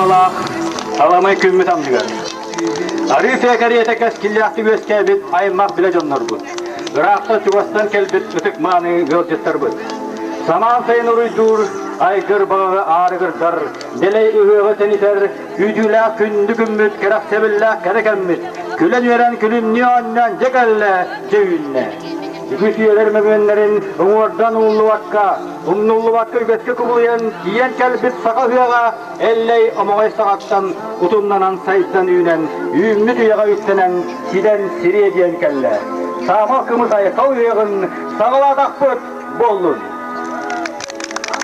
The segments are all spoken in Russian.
yala alamay kümmüt amcıgar. Arif ekeriyete keskilliyatı göskebit aymak bile jonlar bu. Irakta çuvastan kelbit ötük mani görcetler bu. Saman sayın uruydur, aygır bağı ağrıgırdır. Deley ühüğü teniter, güdüla kündü gümmüt, kerak sebilla kerekemmit. Külen veren külün niyanyan cekelle cevünne. Gütüyeler müminlerin umurdan umnullu vakka ügetke kubulayan, giyen kelbit saka hıyaga, elley amağay sakaktan, utumlanan sayıttan üyünen, ümmüt üyaga üttenen, siden siriye diyen kelle. Sağma kımızay kav üyagın, sağla takpıt, bollun.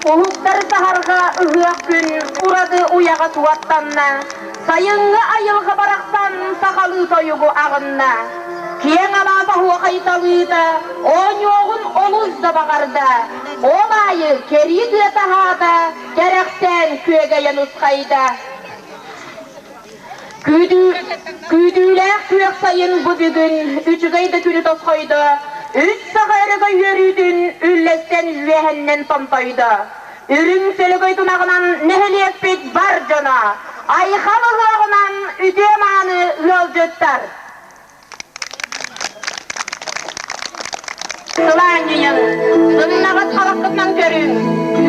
Oluklar saharga ıhıyak gün, uradı uyaga tuvattanna, sayıngı ayılgı baraktan, sakalı toyugu ağınna. Kiyen alasa huwa kaytalıydı, on yoğun oluz da bağırdı. Olayı keri diye tahada, gerekten köye yanıskaydı. Küydüler kuyak sayın bu bugün, üçügeyde külü toskoydu. Üç sağırıga yürüdün, üllesten üvehennen tontaydı. Ürün sölügey tunağınan neheliyek bit var cana. Ayhalı hığınan üdemanı yolcuttar. Sılanıyın, sınnavat kalaklıktan körün,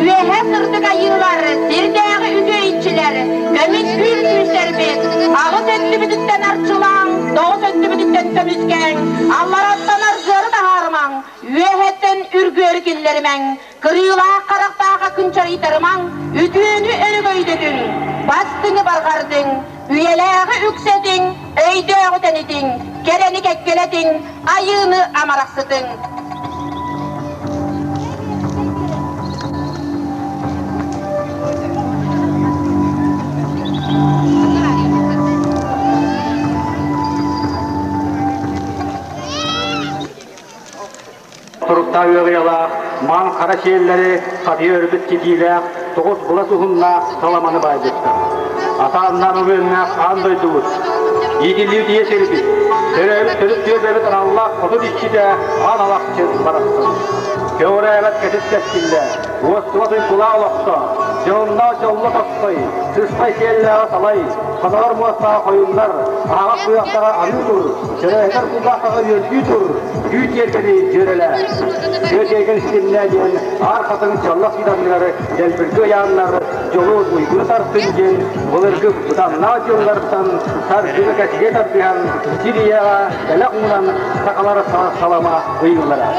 üvehe sırtık ayılar, sirdeği üge içiler, gömüt gül tüyserbet, ağı söktü büdükten arçılan, doğu söktü büdükten tömüzken, Allah atlanar zırı da harman, üvehetten ürgü örgüllerimen, kırıyla karaktağa kınçar itarman, üdüğünü örgöydüdün, bastını bargardın, üyeleği üksedin, öydeği denidin, kereni kekkeledin, ayığını amaraksıdın. Turukta öğüyala, man kara şehirleri, katı örgüt gidiyle, dokuz bulası hunna salamanı baydıktı. Ata-annan ömürüne kan doydunuz. İdilliği diye serbi. Sözüp diyor bebet Allah, kutu dişçi de an alak için baraksın. Köğre evet kesit keskille, uğustuvatın kulağı olaksa, canına canlı taksay, sıçtay şehirlere salay, kanalar muhassağa koyunlar, ağa kuyaklara anıdır, şerehler kullaklara yörgüdür, güç yerkeni jöreler. Göz yerken istinler diyen, arkasının çallak fidanları, gelbirgü yağınlar, yolu uygunu tartınca, bulurgı budanla yollarsan, sargılı kaçıge tarbiyan, Siriya'a, elak ulan, sakalara salama uygulara.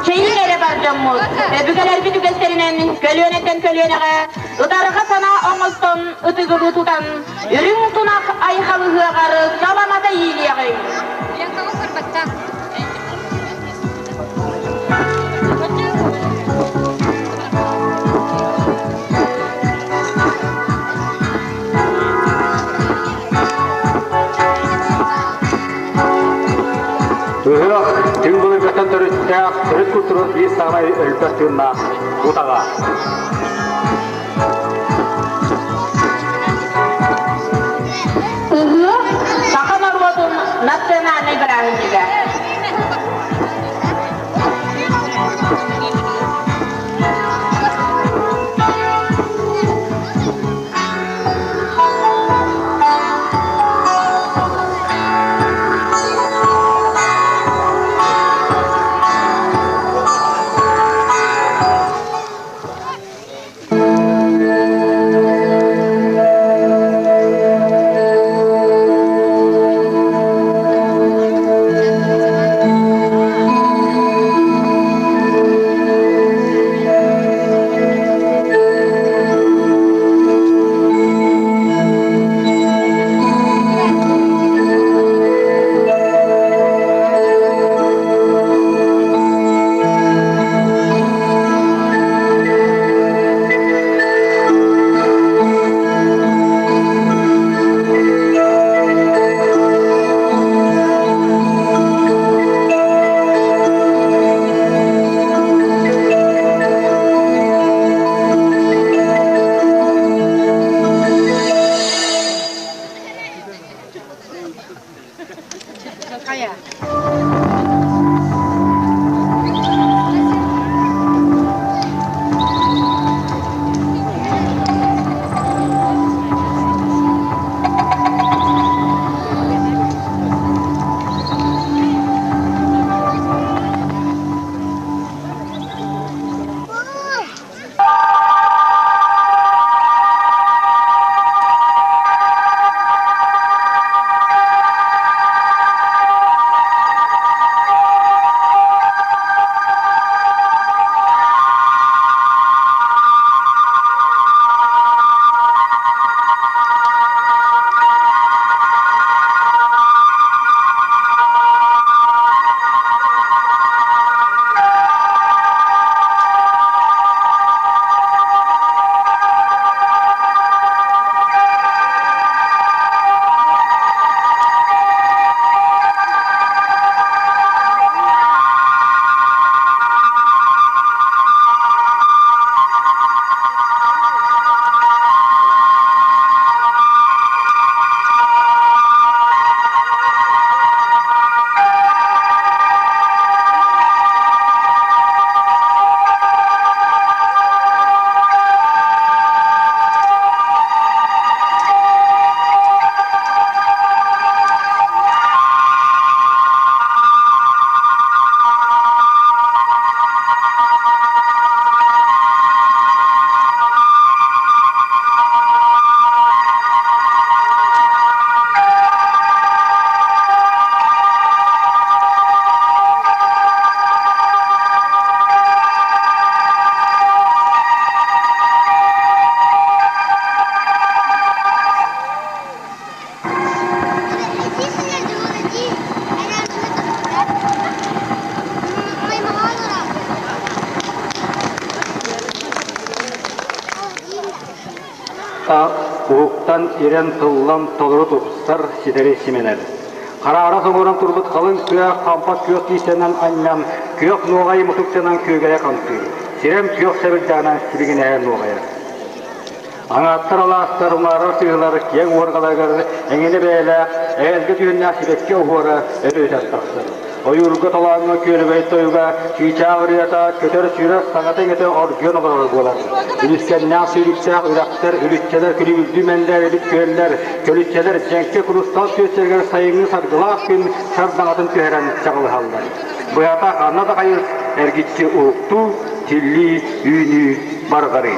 Şeyin ere barcamız, bügeler bir dügeslerinin kölüyenetten kölüyenege, ıdarıga sana oğulton, ıtıgıgı tutan, ürün tunak ayhalı hıgarı, salamada iyiliyeği. Tüngülü göten törüt kulturu bir sana ölpestüğünde utağa. Sakın orvodun nasyonalne branşiga. Uğuktan iren tıllan toluru topsar sideri simener. Karara soğuran turbut kalın kıyak kampak kök isenen annem kök noğayı mutukçanan kögeye kampı. Sirem kök sebilcanan silgin eğer noğaya. Anattar alastar umarar sığılar kiyeng orgalaygar engini beyle eğelge düğünler sibekke uğura ödüyt attaqsır. Oyurga talağına kölübey toyuga çiğçağırıyata kötör sürü sanatın ete orgiyon olarak bolar. Ülüskenden sürükçağ ıraktır, ülükçeler külübüldümenler, elit köller, kölükçeler cenkçe kurustal köçerger sayını sargılaq gün sardanatın tüheren çağılı hallar. Bu yata anna da kayır ergitçi uğuktu, tilli, üynü, bargari.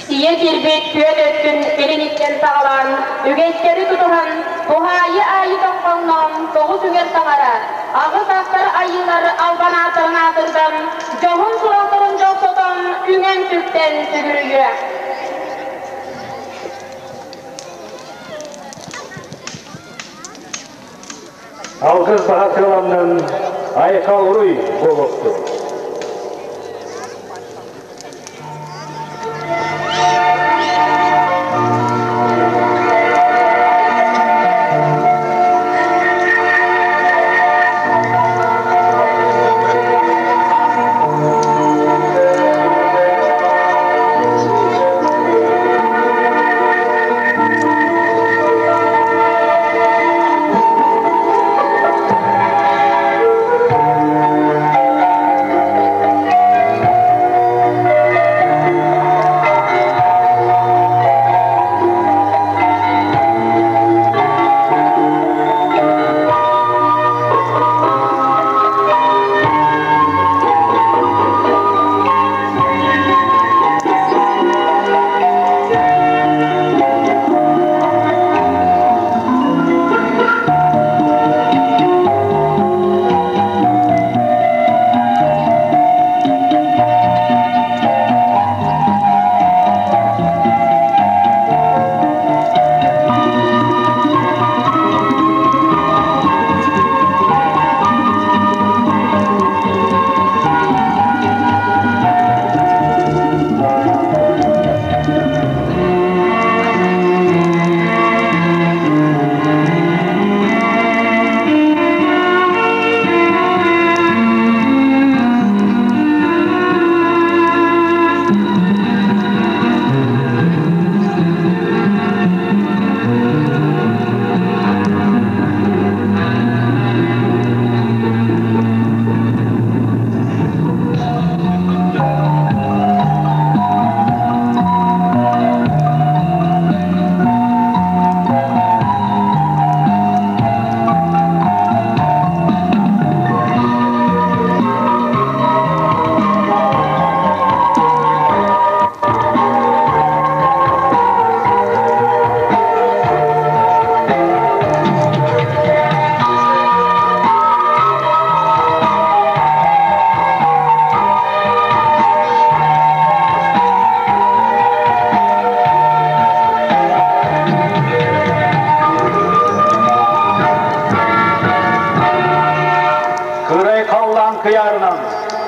Siye girbet tüye döktün elinitten sağlan, ügeçleri tutuhan, buhayı ayı dokkanlam, soğuz üger sağara, ağız aktar ayıları alban atırın atırdan, johun suratırın joksodan, ügen tüpten sügürüyü. Algız bahasılandan aykal uruy boloktu.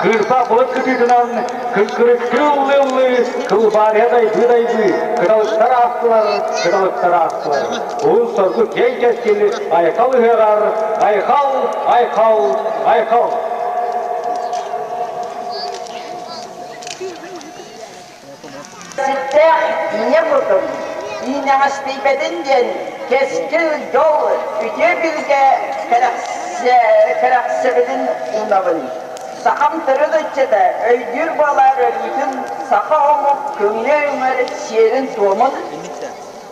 kırpa bulut kıtıdınan, kıllı, kılbaryaday bıdaydı, kralıklar aktılar. Oğuz sorgu key keskili, aykal hırar, aykal. Sitte yine vurdum. Yine hasbibedin diyen keskin yol üce bilge keraksebedin unavın. Sakam tırılıkça da öydür balar bütün saka omuk kümle ömer siyerin tuğumun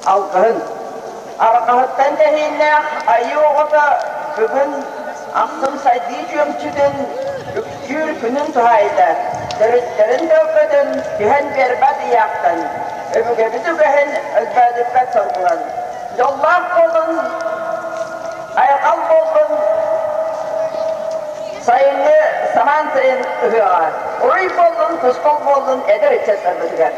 algın. Arkahıttan da yine ayı oğuda bugün aksım saydığı cömçüdün üktür günün tuhayda. Dörütlerin dövbedin tühen berbat yaktın. Öbüge bizi göhen özbedipet sorgulan. Yollak olun, aykal olun, sayını saman tren ıhığa. Oy bolun, kuşkol bolun, eder içesler bizler.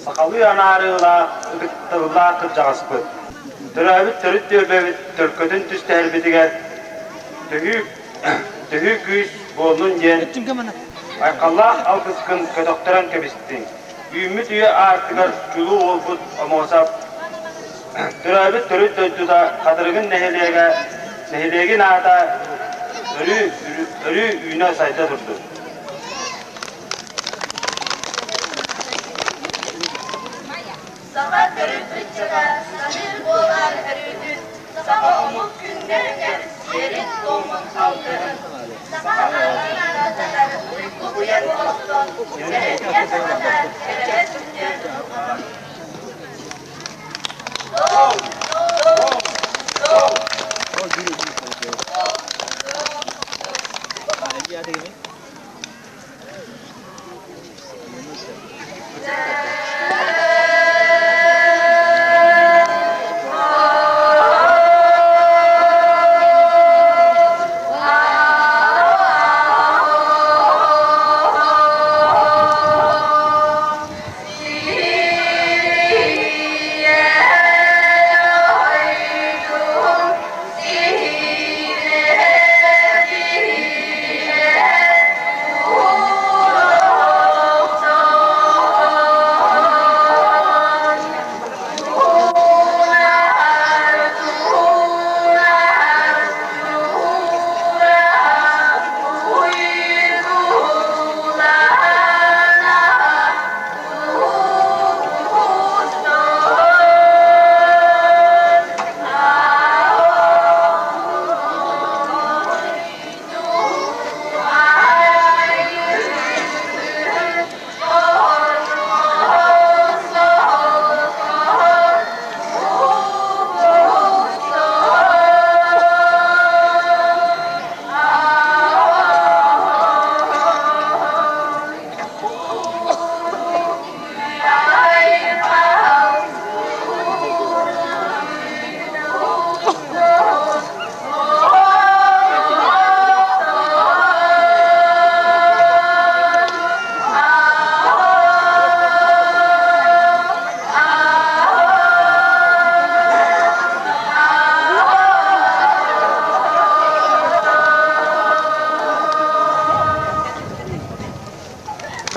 Sakalı yanarıyla ıgıttığılar kırcağıspı. Dürabit dörüt dörbevit dörkötün tüs terbitiger. Tühü güys bolunun yen. Aykallah al kıskın ködoktoran kebistin. Ümmü tüyü artıgar çulu olbut amosap. Dürabit dörüt dördü da kadırgın nehilegin ağda ölü üyüne sayda durdu. Sana dörütçüler, sanır boğar örüdün. Sana omuk günlerden, yerin doğumun kaldırın.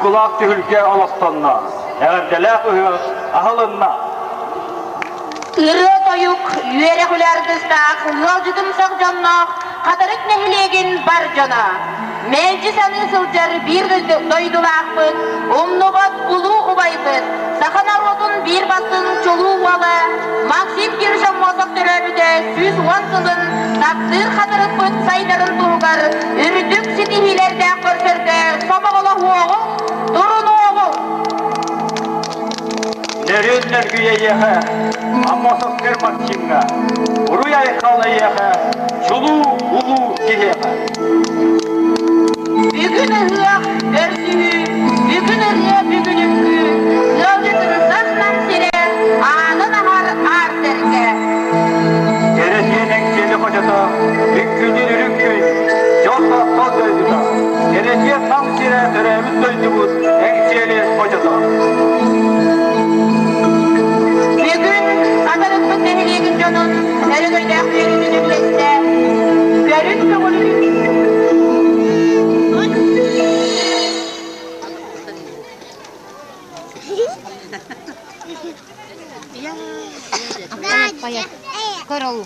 Kulak tühülge alastanna, eğerdelek ühü ahılınna. Irı toyuk, yüere hülardıstak, yolcudumsak cannak, katarık nehilegin bar cana. Melci sanı sılcar bir doydulakpıt, umnubat ulu ubaypıt, sahan arvodun bir basın çoluğu vala, Maksim Kirşan mosak töröbüde süz vansılın, taktır katarıkpıt saydarın tuğgar, ürdük sitihilerde körsörde, sobağıla huoğu, durun oğu. Nerünler güye yehe, ammosak kırmak çinga, uruyay kala yehe, çulu ulu kihehe. Bugün ıhıyak örsühü, bugün ırıya bugününkü, yolcutun saslan sire, anın ahar ar serke. Geleceğinin seni kocada, ükküdür ürünkü, yolda sol döydüda. Geleceğe tam sire töremiz döydümüz, enkçeli kocada. Bugün kadarıklı tehlikin canın, ergöyde akıyırını nükleste, görün kıvılını. Корол.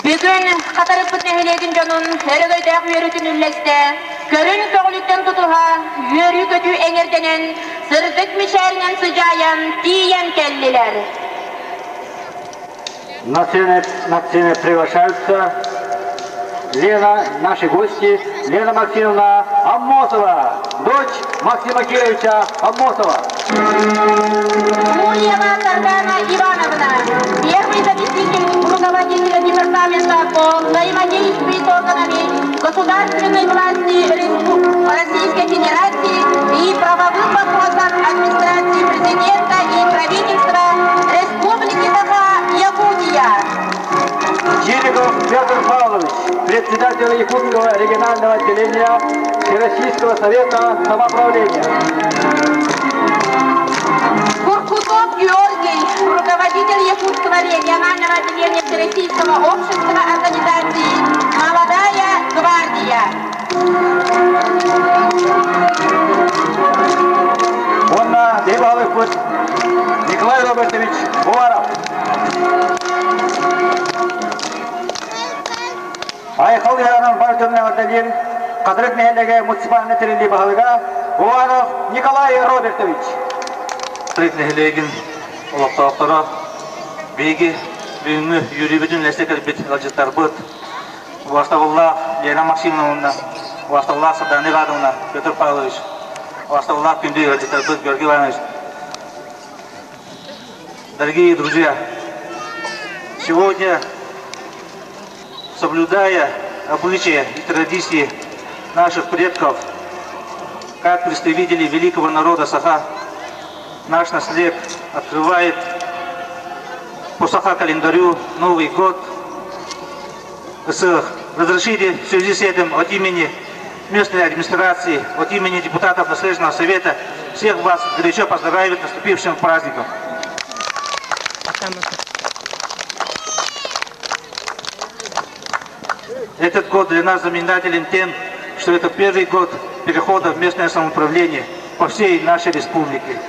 Bugün Katarıpıt Nehilegin Can'ın Hergöy'deki yörütün ülleste, körün köğlükten tutuha, yörü kötü eğerdenen, sırdık mişerinen sıcayan, diyen kelliler. На сцене приглашаются наши гости, Лена Максимовна Аммосова, дочь Максима Кировича Аммосова. Мульева Тардана Ивановна, первый заместитель руководителя департамента по взаимодействию с органами государственной власти Российской Федерации и правовым вопросам администрации президента и правительства Республики Саха-Якутия. Чириков Петр Павлович, председатель Якутского регионального отделения Всероссийского совета самоуправления. Куркутов Георгий, руководитель Якутского регионального отделения Всероссийского общества организации «Молодая гвардия». Онна Дебалов Николай Робертович Уваров. Айқал яғынан бар жөнінен ардален Қадырет мәхеллеге муниципальный теренде бағылыға Уваров Николай Робертович. Қадырет мәхеллеген олақталықтара бейге бүйінгі юрий бүтін ләстекер бет ғалжеттар бұд. Уаставулла Лена Максимовна, Уаставулла Саданы Гадовна, Петр Павлович, Уаставулла Пинды ғалжеттар бұд, Георгий Иванович. Дорогие друзья, сегодня, соблюдая обычаи и традиции наших предков, как представители великого народа Саха, наш наследник открывает по Саха-календарю Новый год. Разрешите в связи с этим от имени местной администрации, от имени депутатов Наследственного совета всех вас горячо поздравить с наступившим праздником. Этот год для нас знаменателен тем, что это первый год перехода в местное самоуправление по всей нашей республике.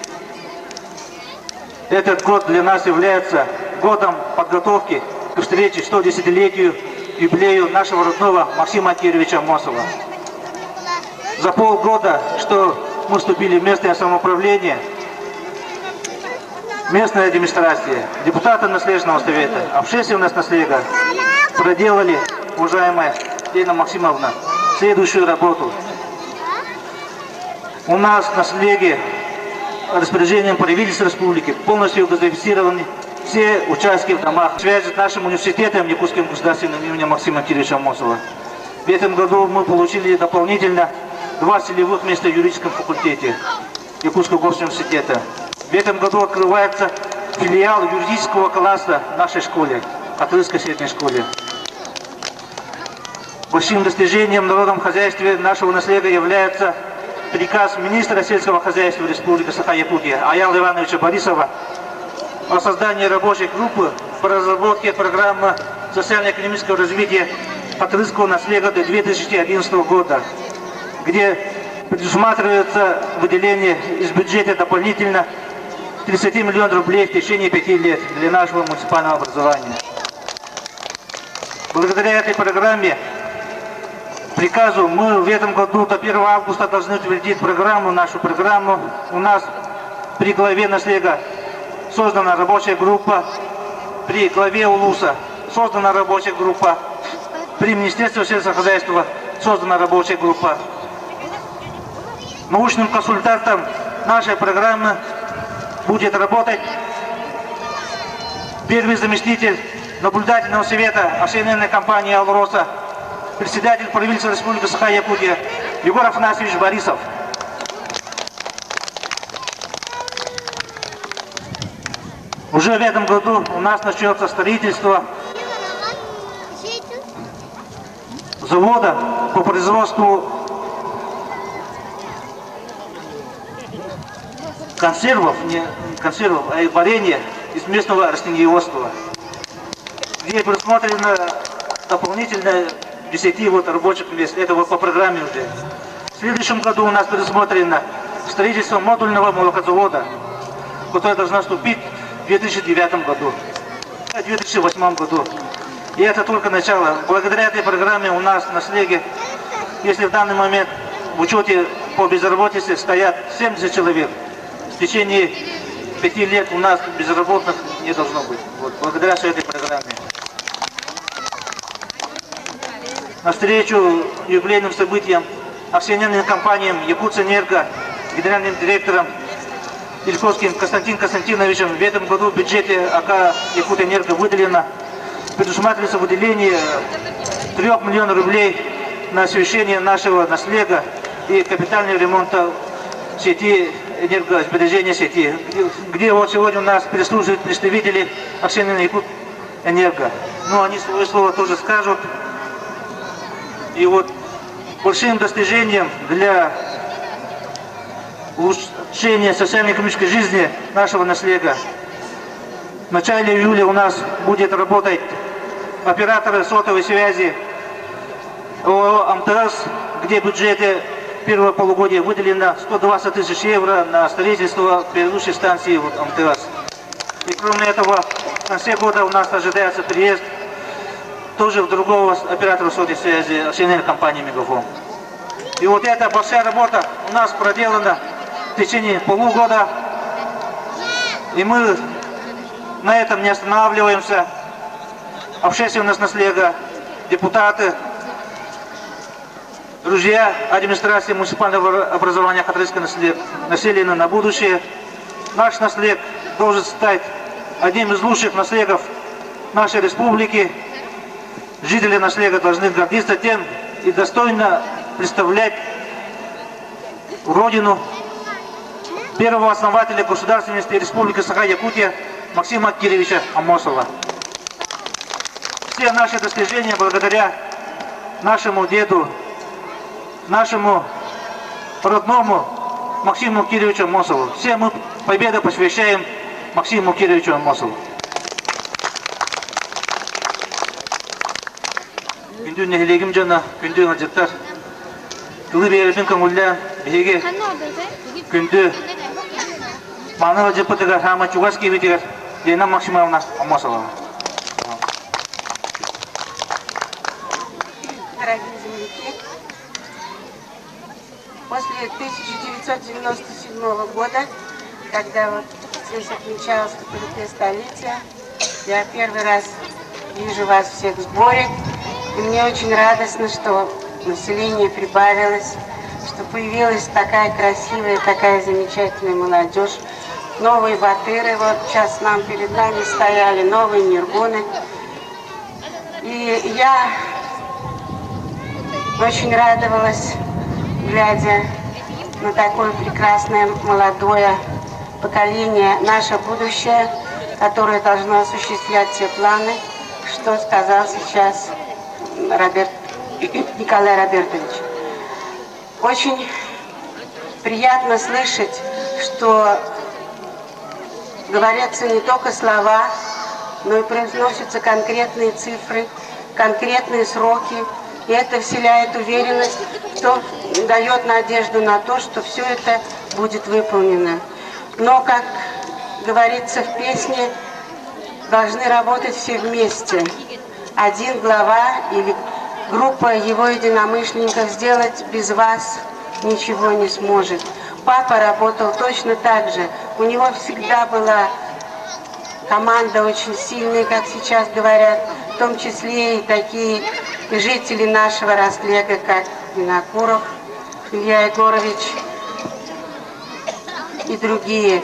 Этот год для нас является годом подготовки к встрече 110-летию юбилею нашего родного Максима Кировича Аммосова. За полгода, что мы вступили в местное самоуправление, местная администрация, депутаты Наследственного совета, общественность наследия проделали, уважаемая Лена Максимовна, следующую работу. У нас в наследии распоряжением правительства республики полностью газифицированы все участки в домах. Связь с нашим университетом Якутским государственным именем Максима Кировича Аммосова. В этом году мы получили дополнительно 2 целевых места в юридическом факультете Якутского госуниверситета. В этом году открывается филиал юридического класса в нашей школе, Атлысской средней школе. Большим достижением в народном хозяйстве нашего наследия является приказ министра сельского хозяйства Республики Саха-Якутия Аяла Ивановича Борисова о создании рабочей группы по разработке программы социально-экономического развития Атлысского наследия до 2011 года, где предусматривается выделение из бюджета дополнительно 30 миллионов рублей в течение 5 лет для нашего муниципального образования. Благодаря этой программе, приказу, мы в этом году до 1 августа должны утвердить программу, нашу программу. У нас при главе наследия создана рабочая группа, при главе УЛУСа создана рабочая группа, при Министерстве сельского хозяйства создана рабочая группа. Научным консультантом нашей программы будет работать первый заместитель наблюдательного совета акционерной компании «Алроса», председатель правительства Республики Саха-Якутия Егор Афанасьевич Борисов. Уже в этом году у нас начнется строительство завода по производству консервов, не консервов, а варенья из местного растениеводства, где предусмотрено дополнительно 10 рабочих мест. Это по программе уже. В следующем году у нас предусмотрено строительство модульного молокозавода, которое должно вступить в 2009 году, в 2008 году. И это только начало. Благодаря этой программе у нас на Слеге, если в данный момент в учете по безработице стоят 70 человек, в течение 5 лет у нас безработных не должно быть. Вот, благодаря этой программе. Навстречу юбилейным событиям акционерным компаниям Якутэнерго, генеральным директором Ильковским Константином Константиновичем в этом году в бюджете АК Якутэнерго выделено, предусматривается выделение 3 миллионов рублей на освещение нашего наследия и капитальный ремонт сети энергосбережения сети, где вот сегодня у нас присутствуют представители акционерной Якутэнерго. Ну, они свое слово тоже скажут. И вот большим достижением для улучшения социально-экономической жизни нашего наследия в начале июля у нас будет работать операторы сотовой связи ООО МТС, где в бюджете первого полугодия выделено 120 тысяч евро на строительство предыдущей станции МТС. И кроме этого, в конце года у нас ожидается приезд тоже в другого оператора сотовой связи, акционерной компании Мегафон. И вот эта большая работа у нас проделана в течение полугода. И мы на этом не останавливаемся. Общественность наследия, депутаты, друзья администрации муниципального образования Хатырского населения на будущее. Наш наслед должен стать одним из лучших наследов нашей республики. Жители наследия должны гордиться тем и достойно представлять родину первого основателя государственности Республики Саха-Якутия Максима Кирилловича Амосова. Все наши достижения благодаря нашему деду, нашему родному Максиму Кирилловичу Амосову. Все мы победу посвящаем Максиму Кирилловичу Амосову. Күндүн нехилегим жана, күндүн ажыттар. Кылы беребин көңүлден биге күндү маны жыпытыгар хама чугаски битигер дена Максимовна Амосова. Дорогие земляки, после 1997 года, когда вот здесь отмечалось столетие, я первый раз вижу вас всех в сборе. И мне очень радостно, что население прибавилось, что появилась такая красивая, такая замечательная молодежь. Новые батыры, вот сейчас нам перед нами стояли, новые ниргуны. И я очень радовалась, глядя на такое прекрасное молодое поколение, наше будущее, которое должно осуществлять все планы, что сказал сейчас Николай Робертович. Очень приятно слышать, что говорятся не только слова, но и произносятся конкретные цифры, конкретные сроки. И это вселяет уверенность, что дает надежду на то, что все это будет выполнено. Но, как говорится в песне, должны работать все вместе. Один глава или группа его единомышленников сделать без вас ничего не сможет. Папа работал точно так же. У него всегда была команда очень сильная, как сейчас говорят, в том числе и такие жители нашего Рослега, как Винокуров Илья Егорович и другие.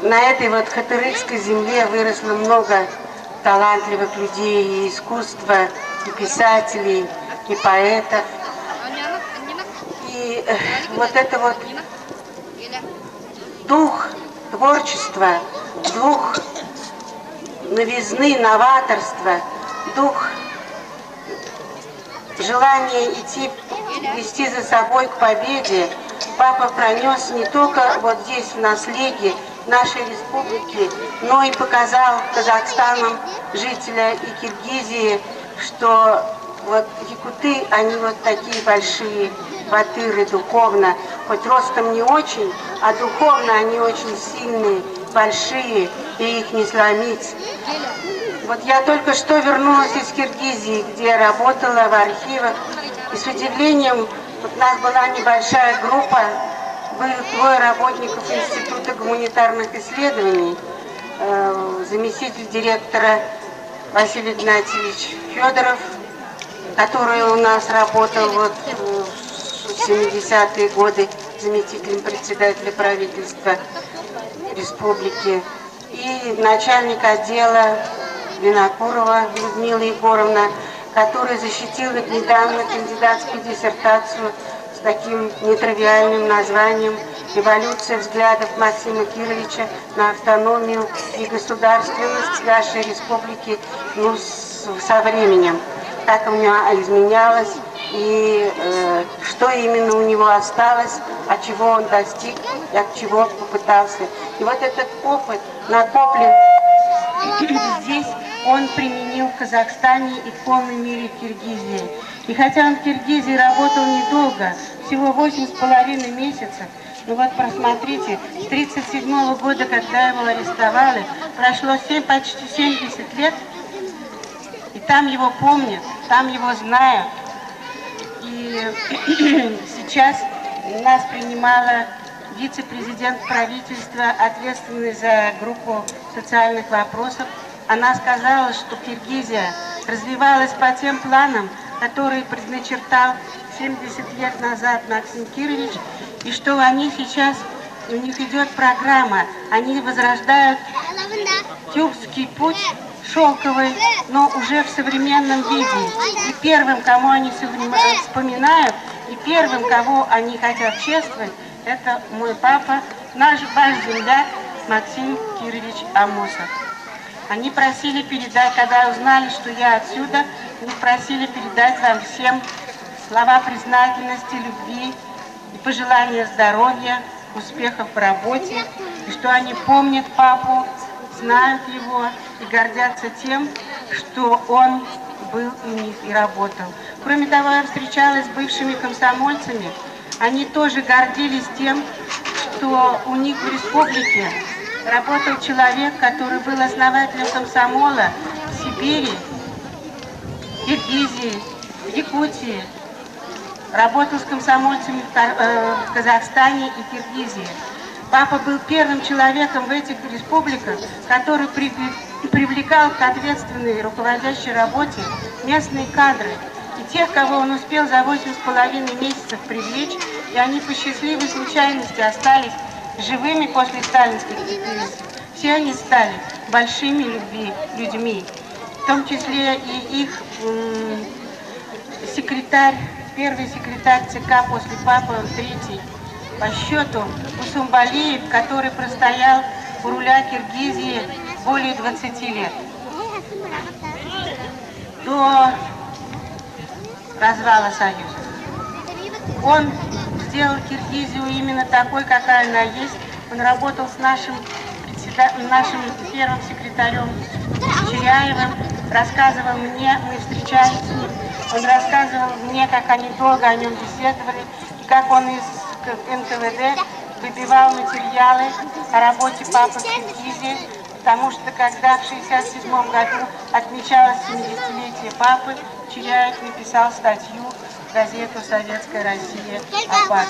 На этой вот хатырыкской земле выросло много талантливых людей, и искусства, и писателей, и поэтов. И вот это вот дух творчества, дух новизны, новаторства, дух желания вести за собой к победе папа пронес не только вот здесь, в наследии нашей республики, но и показал казахстанам, жителям и Киргизии, что вот якуты, они вот такие большие батыры духовно, хоть ростом не очень, а духовно они очень сильные, большие, и их не сломить. Вот я только что вернулась из Киргизии, где я работала в архивах, и с удивлением, вот у нас была небольшая группа, были двое работников Института гуманитарных исследований, заместитель директора Василий Игнатьевич Федоров, который у нас работал вот в 70-е годы заместителем председателя правительства республики, и начальник отдела Винокурова Людмила Егоровна, которая защитила недавно кандидатскую диссертацию с таким нетривиальным названием «Эволюция взглядов Максима Кировича на автономию и государственность нашей республики со временем». Как у него изменялось и что именно у него осталось, от чего он достиг и от чего попытался. И вот этот опыт накоплен здесь, он применил в Казахстане и в полной мере в Киргизии. И хотя он в Киргизии работал недолго, всего 8,5 месяцев, ну вот просмотрите, с 1937 года, когда его арестовали, прошло почти 70 лет, и там его помнят, там его знают. И сейчас нас принимала вице-президент правительства, ответственный за группу социальных вопросов. Она сказала, что Киргизия развивалась по тем планам, которые предначертал 70 лет назад Максим Кирович, и что они сейчас, у них идет программа, они возрождают тюркский путь, шелковый, но уже в современном виде. И первым, кому они вспоминают, и первым, кого они хотят чествовать, это мой папа, ваш земляк Максим Кирович Амосов. Они просили передать, когда узнали, что я отсюда, они просили передать вам всем слова признательности, любви и пожелания здоровья, успехов в работе, и что они помнят папу, знают его и гордятся тем, что он был у них и работал. Кроме того, я встречалась с бывшими комсомольцами. Они тоже гордились тем, что у них в республике работал человек, который был основателем комсомола в Сибири, в Киргизии, в Якутии. Работал с комсомольцами в Казахстане и Киргизии. Папа был первым человеком в этих республиках, который привлекал к ответственной руководящей работе местные кадры. И тех, кого он успел за 8,5 месяцев привлечь, и они по счастливой случайности остались живыми после сталинских репрессий. Все они стали большими людьми, в том числе и их секретарь, первый секретарь ЦК после папы, он третий по счету, Усумбалиев, который простоял у руля Киргизии более 20 лет. До развала Союза. Он сделал Киргизию именно такой, какая она есть. Он работал с нашим первым секретарем Черяевым, рассказывал мне, мы встречались с ним, он рассказывал мне, как они долго о нем беседовали, и как он из НКВД выбивал материалы о работе папы в Киргизии, потому что когда в 1967 году отмечалось 70-летие папы, Черяев написал статью в газету «Советская Россия» о папе.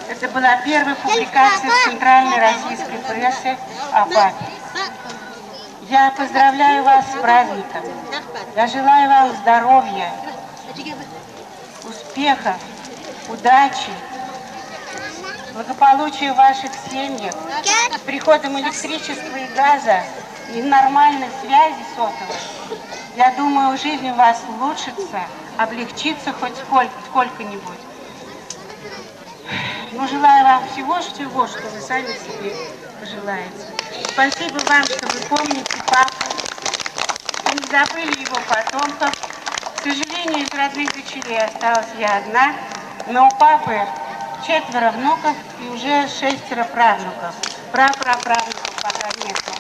Это была первая публикация в центральной российской прессе о папе. Я поздравляю вас с праздником. Я желаю вам здоровья, успехов, удачи, благополучия в ваших семьях, с приходом электричества и газа и нормальной связи сотовой. Я думаю, жизнь у вас улучшится, облегчится хоть сколько-нибудь. Ну, желаю вам всего, что вы сами себе пожелаете. Спасибо вам, что вы помните папу, что не забыли его потомков. К сожалению, из родных дочерей осталась я одна, но у папы 4 внуков и уже 6 правнуков. Прапраправнуков пока нету.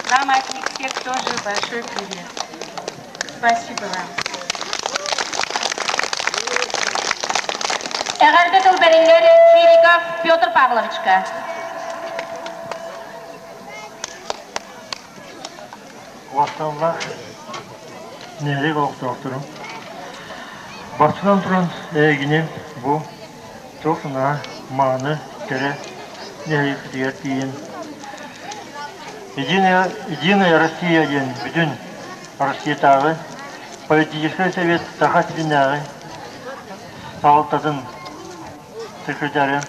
Вам от них всех тоже большой привет. Спасибо вам. Эральдетл Берингер Чириков Петр Павловичка. Vastanlar nereye kalktırım? Basından duran yine bu çok na manı kere nereye gidiyor Единая Россия ден bütün Россиядагы политический совет Сахатинагы Салтатын секретаря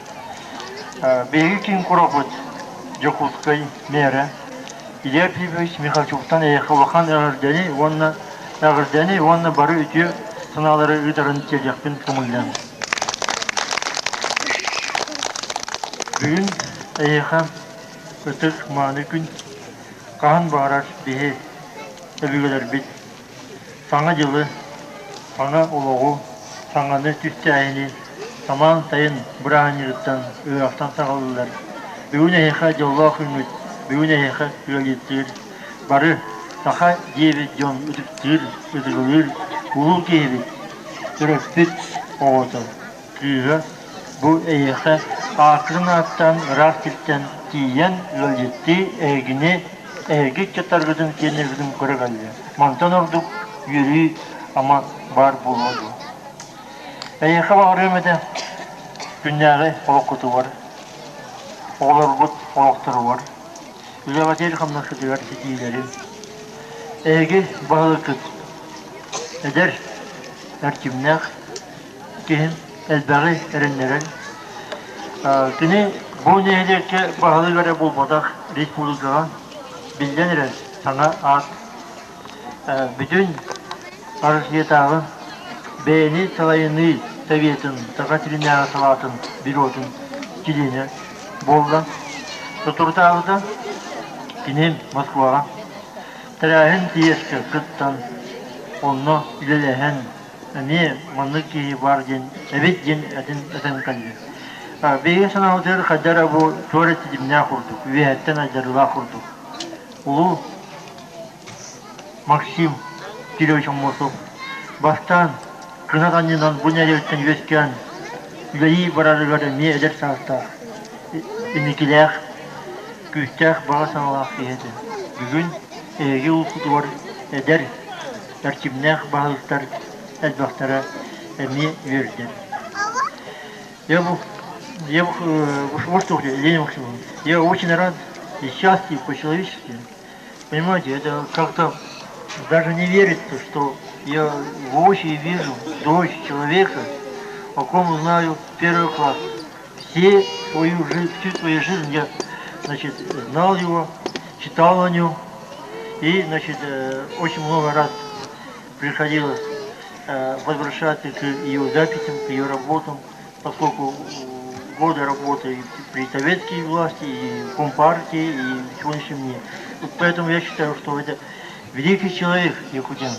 Бегикин Куропот Жокутской мэра Илья Пипович Михальчуктан Ехалахан Агырдени онна бары үтү сыналары үтарын телjakпен көңүлдөн. Бүгүн Эйха өтөк маны күн Kaan bağırar bihi öbürler bit. Sana yılı, sana uluğu, sana ne tüsteyini, zaman sayın bırakın yırttan, Irak'tan sağlılar. Büyüne heyha yollar hürmüt, büyüne heyha yölettir. Barı, saha diyevi can üdüktür, üdülür, ulu diyevi. Ürekbit oğudu. Kıyığa bu heyha akırın attan, raktilten diyen yöletti, egini Erkek çatargıdın kendinizin kırık aldı. Mantan olduk, yürü ama var bulmadı. Eyeka bağırımda dünyada okutu var. Oğlar olukları var. Ülevateri kamnaşı diğer sitileri. Ege bağlı kız. Eder erkimnek. Kihin elbağlı erenlerin. Kini bu nehdeki bağlı göre bulmadak Respublika'a bildiğiniz sana at bütün Arasiyatağın beğeni salayını Sovyet'in, Sakatrinaya salatın bir otun kilini boldan Tuturtağı'da kinem Moskva'a Terahin diyeski kıttan onu ilelehen ne manlık ki var den evet den eten kaldı. Beğeni sanatları kadar bu şöhreti dibine kurduk ve hatta ajarla kurduk. Ulu Максим Кириллович Амосов бастан кынаганынан буняевтен өскен үләйи барарыгары ме эдер сағыстақ инекеләқ күстәқ баға саналақ еді. Бүгін әге ұлқыдуар әдер әркімнәқ бағылықтар әлбақтары әме вердер. Я очень рад и счастлив по-человечески. Понимаете, это как-то даже не верится, что я воочию вижу дочь человека, о ком знаю первый класс. Всю свою жизнь я, значит, знал его, читал о нем, и, значит, очень много раз приходилось возвращаться к ее записям, к ее работам, поскольку годы работы при советской власти, и в Компартии, и в сегодняшнем дне. Вот поэтому я считаю, что это великий человек якутян.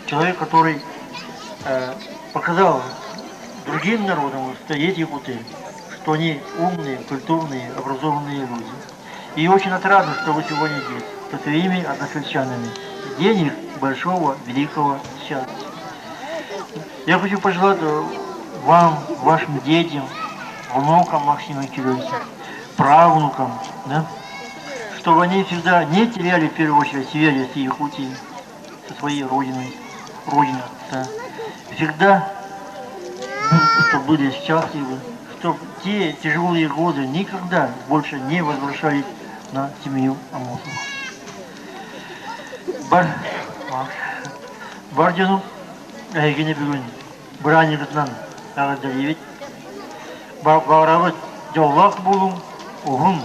Человек, который показал другим народам, что есть якуты, что они умные, культурные, образованные люди. И очень отрадно, что вы сегодня здесь, со своими односельчанами. День их большого, великого счастья. Я хочу пожелать вам, вашим детям, внукам Максима Кирилловича, правнукам, да, чтобы они всегда не теряли в первую очередь связи с Якутией, со своей родиной, да. Всегда чтобы были счастливы, чтобы те тяжелые годы никогда больше не возвращались на семью Амосовых. Бардину әйгені бүгін бұранығытынан ағырда дейбет. Бағыралы жаулақ болуң, ұғын,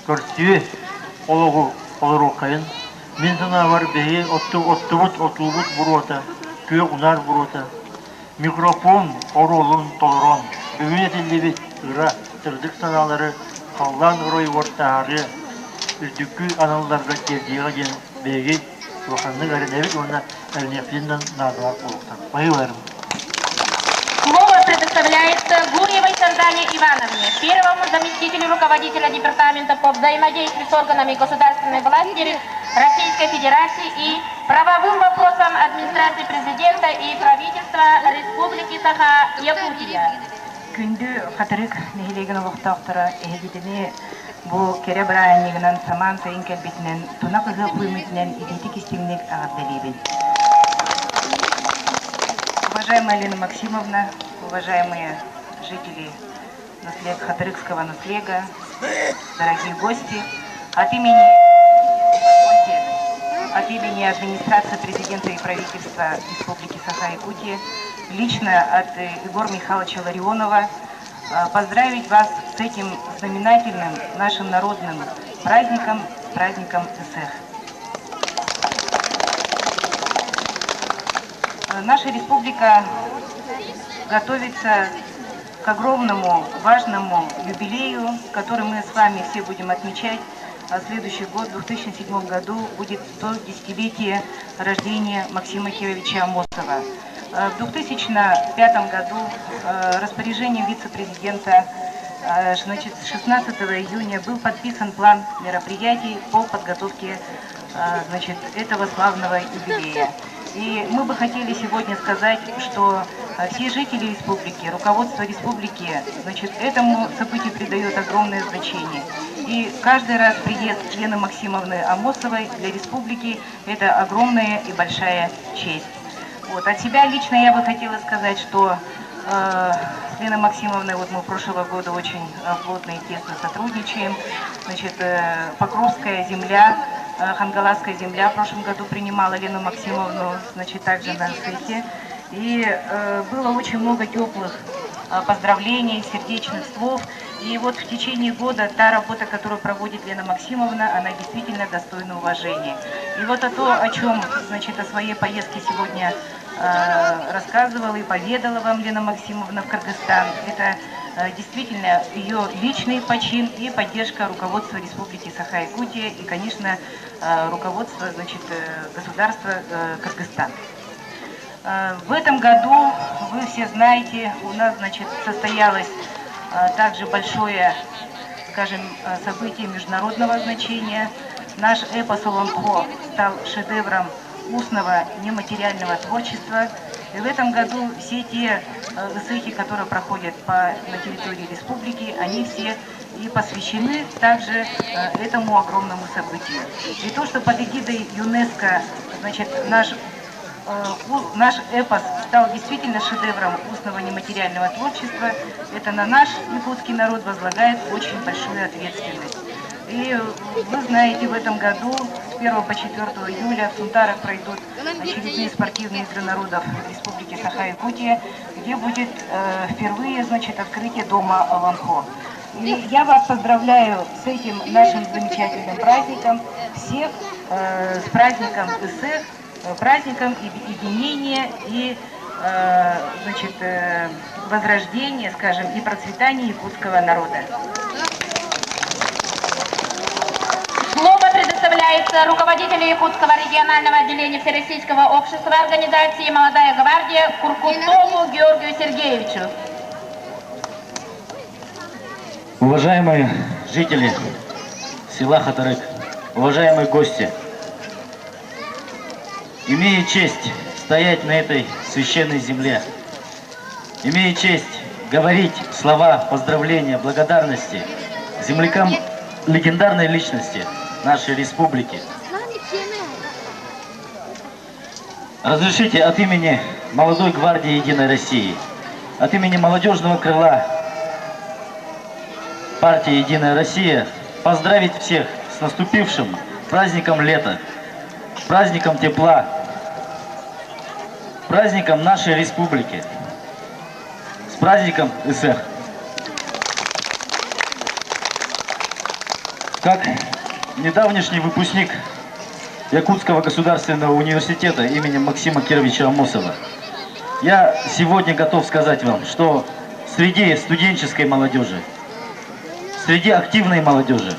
көрсүйе олығы олыр оқайын. Мен сана бар бәйе оттубут бұруата, көй ұнар бұруата. Микрофон оролын толырон. Бүгін әтелдебет ұра тұрдық саналары қалдан ұрой ортағары үрдіккі аналарға кердеға ден бәйге Лоханны әрінәбет оны әрінәпсеннен надуақ болуқтан. Байыларым. Слово предоставляется Гурьевой Сардане Ивановне, первому заместителю руководителя Департамента по взаимодействию с органами государственной власти Российской Федерации и правовым вопросам администрации президента и правительства Республики Саха-Якутия. Күнді қатырық нехелеген ұлықтақтыра әйгетіне bu kerebra nignan samanta inkelbitnen tunakıgı puymitnen идентики стимник агабделибин. Уважаемая Елена Максимовна, уважаемые жители Хатырыкского наслега, дорогие гости, от имени администрации президента и правительства Республики Саха-Якутия, лично от Егора Михайловича Ларионова, поздравить вас с этим знаменательным нашим народным праздником, праздником ЭСЭХ. Наша республика готовится к огромному, важному юбилею, который мы с вами все будем отмечать. Следующий год, в 2007 году, будет 110-летие рождения Максима Кировича Амосова. В 2005 году распоряжением вице-президента 16 июня был подписан план мероприятий по подготовке этого славного юбилея. И мы бы хотели сегодня сказать, что все жители республики, руководство республики, этому событию придает огромное значение. И каждый раз приезд Лены Максимовны Амосовой для республики – это огромная и большая честь. Вот. От себя лично я бы хотела сказать, что с Леной Максимовной мы прошлого года очень плотно и тесно сотрудничаем. Покровская земля, Хангаласская земля в прошлом году принимала Лену Максимовну, также на СЭХе. И было очень много теплых поздравлений, сердечных слов. И вот в течение года та работа, которую проводит Лена Максимовна, она действительно достойна уважения. И вот о чем, о своей поездке сегодня рассказывала и поведала вам Лена Максимовна в Кыргызстан. Это действительно ее личный почин и поддержка руководства Республики Саха-Якутия и, конечно, руководства, государства Кыргызстан. В этом году, вы все знаете, у нас, состоялось также большое, событие международного значения. Наш эпос «Олонхо» стал шедевром устного нематериального творчества. И в этом году все те ЭСЭХи, которые проходят на территории республики, они все и посвящены также этому огромному событию. И то, что под эгидой ЮНЕСКО, наш эпос стал действительно шедевром устного нематериального творчества, это на наш якутский народ возлагает очень большую ответственность. И вы знаете, в этом году с 1 по 4 июля в Сунтарах пройдут очередные спортивные игры народов Республики Саха-Якутия, где будет впервые, открытие дома Олонхо. И я вас поздравляю с этим нашим замечательным праздником, всех с праздником ЭСЭХ, праздником единения и возрождения, и процветания якутского народа. Слово предоставляется руководителю Якутского регионального отделения Всероссийского общества организации «Молодая гвардия» Куркунцову Георгию Сергеевичу. Уважаемые жители села Хатырык, уважаемые гости, имею честь стоять на этой священной земле, имею честь говорить слова поздравления, благодарности землякам легендарной личности нашей республики. Разрешите от имени Молодой гвардии Единой России, от имени молодежного крыла партии Единая Россия поздравить всех с наступившим праздником лета, праздником тепла, праздником нашей республики, с праздником ЭСЭХ. Как недавнешний выпускник Якутского государственного университета имени Максима Кировича Амосова, я сегодня готов сказать вам, что среди студенческой молодежи, среди активной молодежи,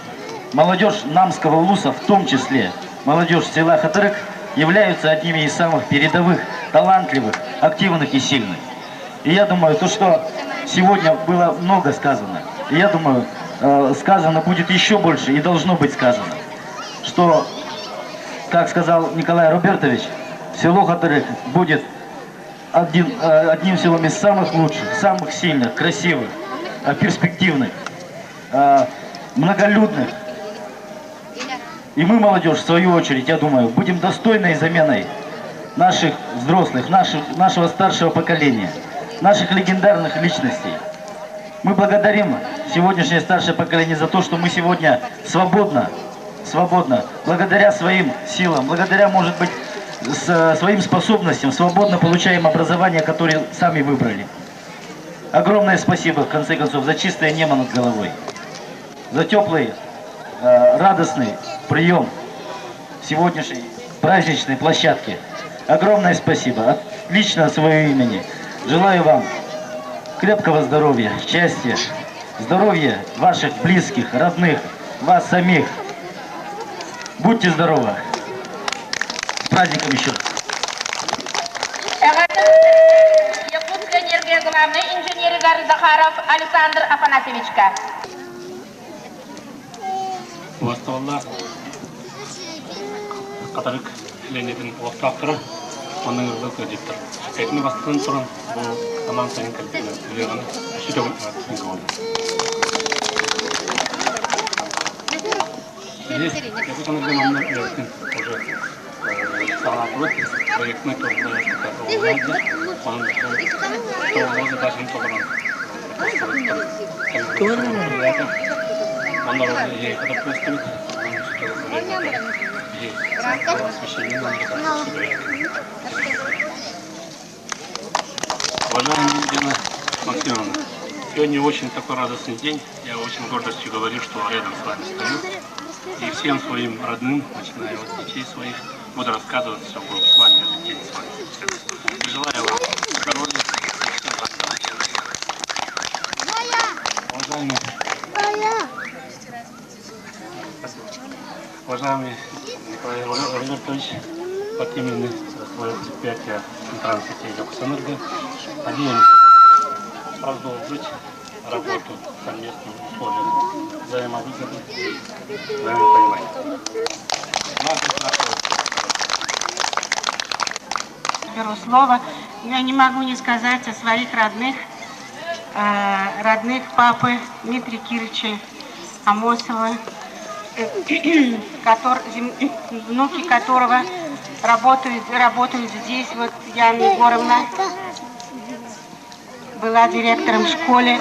молодежь Намского улуса, в том числе молодежь села Хатырык, являются одними из самых передовых, талантливых, активных и сильных. И я думаю, то, что сегодня было много сказано, и я думаю, сказано будет еще больше и должно быть сказано, что, как сказал Николай Робертович, село Хатырык будет одним селом из самых лучших, самых сильных, красивых, перспективных. многолюдных. И мы, молодежь, в свою очередь, я думаю, будем достойной заменой наших взрослых, нашего старшего поколения, наших легендарных личностей. Мы благодарим сегодняшнее старшее поколение за то, что мы сегодня свободно, благодаря своим силам, благодаря, может быть, своим способностям, свободно получаем образование, которое сами выбрали. Огромное спасибо, в конце концов, за чистое небо над головой, за теплый, радостный прием сегодняшней праздничной площадки. Огромное спасибо. Лично от своего имени желаю вам крепкого здоровья, счастья, здоровья ваших близких, родных, вас самих. Будьте здоровы. С праздником еще. Якутская энергия главный инженер Игорь Захаров Александр Афанасьевичка. Бастығында қатарық ленетін уақыттақтыры оның ұрды көдеттір. Әйтіні бастығын тұрын бұл тамам сайын кәліппені үлеғаны үші төгін әттісін көңілі. Якут энергия намынан үлесін уже сағатылы проектный тұрғыда олғайды. Оның тоғылы ташын тоғыран. Onlar oraya kadar plastik, Уважаемый Елена Максимовна, сегодня очень такой радостный день. Я очень гордостью говорю, что рядом с вами стою. И всем своим родным, начиная от детей своих, буду рассказывать, что был с вами этот день с вами. И желаю вам здоровья и всем пока. Уважаемый Уважаемый Николай Робертович, от имени своего предприятия центральной сети Якутэнерго надеемся продолжить работу в совместных условиях взаимовыгоды, взаимопонимания. Беру слово. Я не могу не сказать о своих родных папы Дмитрия Кирилловича Амосова, внуки которого работают здесь. Вот Яна Егоровна была директором в школе.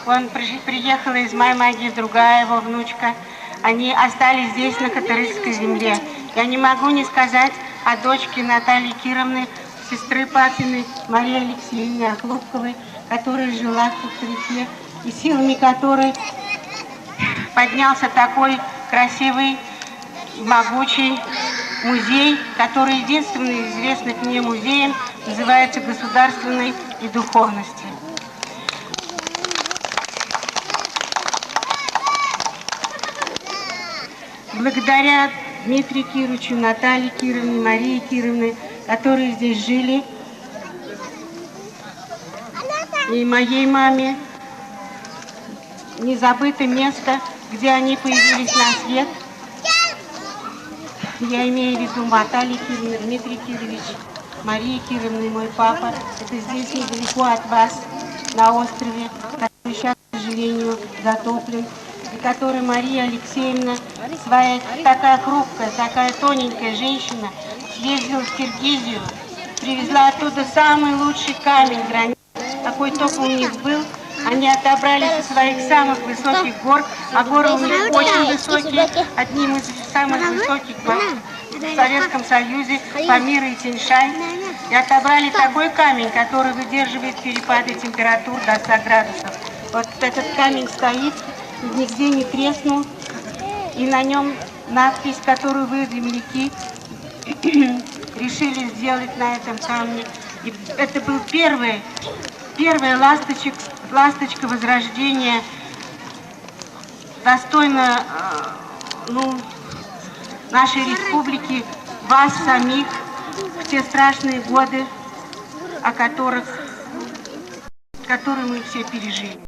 Он приехала из Маймаги, другая его внучка. Они остались здесь, на катарыцкой земле. Я не могу не сказать о дочке Натальи Кировны, сестры папиной Марии Алексеевны Охлопковой, которая жила в Катарыке, и силами которой поднялся такой красивый, могучий музей, который единственный известный мне музеем называется «Государственной и духовности». Благодаря Дмитрию Кировичу, Наталье Кировне, Марии Кировне, которые здесь жили, и моей маме, не забыто место, где они появились на свет. Я имею в виду Наталью Кировну, Дмитрий Кирович, Мария Кировна и мой папа. Это здесь недалеко от вас, на острове, который сейчас, к сожалению, затоплен. И который Мария Алексеевна, своя такая хрупкая, такая тоненькая женщина, съездила в Киргизию, привезла оттуда самый лучший камень гранит, какой только у них был. Они отобрали со своих самых высоких гор, а горы у них очень высокие, одним из самых высоких в Советском Союзе, Памир и Тяньшань. И отобрали такой камень, который выдерживает перепады температур до 100 градусов. Вот этот камень стоит, нигде не треснул, и на нем надпись, которую вы, земляки, решили сделать на этом камне. И это был первая ласточка возрождения, достойна нашей республики, вас самих, в те страшные годы, которые мы все пережили.